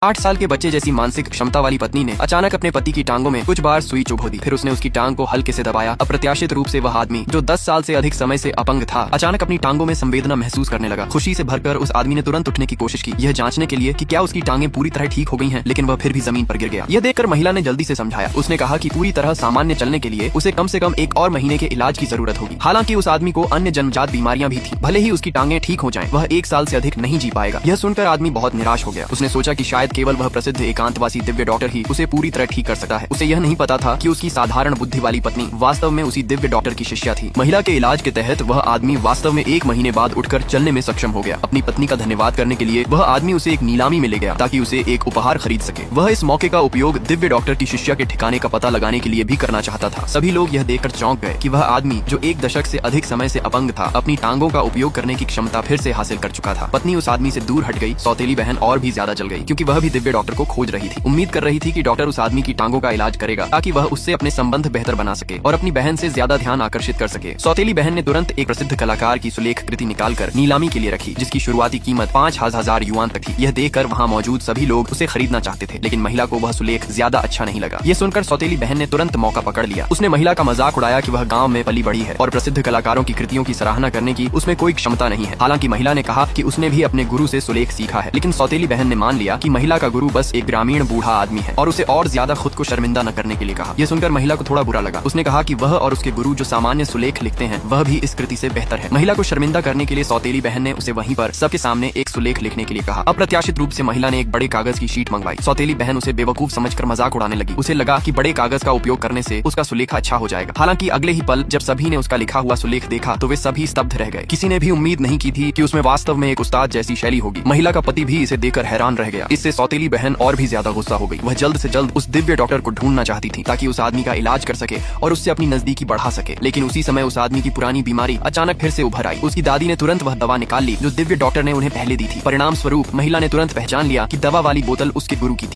8 साल के बच्चे जैसी मानसिक क्षमता वाली पत्नी ने अचानक अपने पति की टांगों में कुछ बार सुई चुभो दी। फिर उसने उसकी टांग को हल्के से दबाया। अप्रत्याशित रूप से वह आदमी जो 10 साल से अधिक समय से अपंग था अचानक अपनी टांगों में संवेदना महसूस करने लगा। खुशी से भरकर उस आदमी ने तुरंत उठने की कोशिश की, यह जांचने के लिए कि क्या उसकी टांगें पूरी तरह ठीक हो गई हैं, लेकिन वह फिर भी जमीन पर गिर गया। यह देखकर महिला ने जल्दी से समझाया। उसने कहा कि पूरी तरह सामान्य चलने के लिए उसे कम से कम 1 और महीने के इलाज की जरूरत होगी। हालांकि उस आदमी को अन्य जन्मजात बीमारियां भी थी। भले ही उसकी टांगें ठीक हो जाएं, वह 1 साल से अधिक नहीं जी पाएगा। यह सुनकर आदमी बहुत निराश हो गया। उसने सोचा कि शायद केवल वह प्रसिद्ध एकांतवासी दिव्य डॉक्टर ही उसे पूरी तरह ठीक कर सकता है। उसे यह नहीं पता था कि उसकी साधारण बुद्धि वाली पत्नी वास्तव में उसी दिव्य डॉक्टर की शिष्या थी। महिला के इलाज के तहत वह आदमी वास्तव में 1 महीने बाद उठकर चलने में सक्षम हो गया। अपनी पत्नी का धन्यवाद करने के लिए वह आदमी उसे एक नीलामी में ले गया ताकि उसे एक उपहार खरीद सके। वह इस मौके का उपयोग दिव्य डॉक्टर की शिष्या के ठिकाने का पता लगाने के लिए भी करना चाहता था। सभी लोग यह देखकर चौंक गए कि वह आदमी जो 1 दशक से अधिक समय से अपंग था अपनी टांगों का उपयोग करने की क्षमता फिर से हासिल कर चुका था। पत्नी उस आदमी से दूर हट गई। सौतेली बहन और भी ज्यादा जल गई क्योंकि वह भी दिव्य डॉक्टर को खोज रही थी। उम्मीद कर रही थी कि डॉक्टर उस आदमी की टांगों का इलाज करेगा ताकि वह उससे अपने संबंध बेहतर बना सके और अपनी बहन से ज्यादा ध्यान आकर्षित कर सके। सौतेली बहन ने तुरंत एक प्रसिद्ध कलाकार की सुलेख कृति निकालकर नीलामी के लिए रखी, जिसकी शुरुआती कीमत 5,000 युआन तक थी। यह देखकर वहाँ मौजूद सभी लोग उसे खरीदना चाहते थे, लेकिन महिला को वह सुलेख ज्यादा अच्छा नहीं लगा। यह सुनकर सौतेली बहन ने तुरंत मौका पकड़ लिया। उसने महिला का मजाक उड़ाया कि वह गाँव में पली बड़ी है और प्रसिद्ध कलाकारों की कृतियों की सराहना करने की उसमें कोई क्षमता नहीं है। हालांकि महिला ने कहा कि उसने भी अपने गुरु से सुलेख सीखा है, लेकिन सौतेली बहन ने मान लिया कि महिला का गुरु बस एक ग्रामीण बूढ़ा आदमी है और उसे और ज्यादा खुद को शर्मिंदा न करने के लिए कहा। यह सुनकर महिला को थोड़ा बुरा लगा। उसने कहा कि वह और उसके गुरु जो सामान्य सुलेख लिखते हैं वह भी इस कृति से बेहतर है। महिला को शर्मिंदा करने के लिए सौतेली बहन ने उसे वहीं पर सबके सामने एक सुलेख लिखने के लिए कहा। अप्रत्याशित रूप से महिला ने एक बड़े कागज की शीट मंगवाई। सौतेली बहन उसे बेवकूफ समझकर मजाक उड़ाने लगी। उसे लगा कि बड़े कागज का उपयोग करने से उसका सुलेख अच्छा हो जाएगा। हालांकि अगले ही पल जब सभी ने उसका लिखा हुआ सुलेख देखा तो वे सभी स्तब्ध रह गए। किसी ने भी उम्मीद नहीं की थी कि उसमें वास्तव में एक उस्ताद जैसी शैली होगी। महिला का पति भी इसे देखकर हैरान रह गया। इससे सौतेली बहन और भी ज्यादा गुस्सा हो गई। वह जल्द से जल्द उस दिव्य डॉक्टर को ढूंढना चाहती थी ताकि उस आदमी का इलाज कर सके और उससे अपनी नजदीकी बढ़ा सके। लेकिन उसी समय उस आदमी की पुरानी बीमारी अचानक फिर से उभर आई। उसकी दादी ने तुरंत वह दवा निकाल ली जो दिव्य डॉक्टर ने उन्हें पहले दी थी। परिणाम स्वरूप महिला ने तुरंत पहचान लिया कि दवा वाली बोतल उसके गुरु की थी।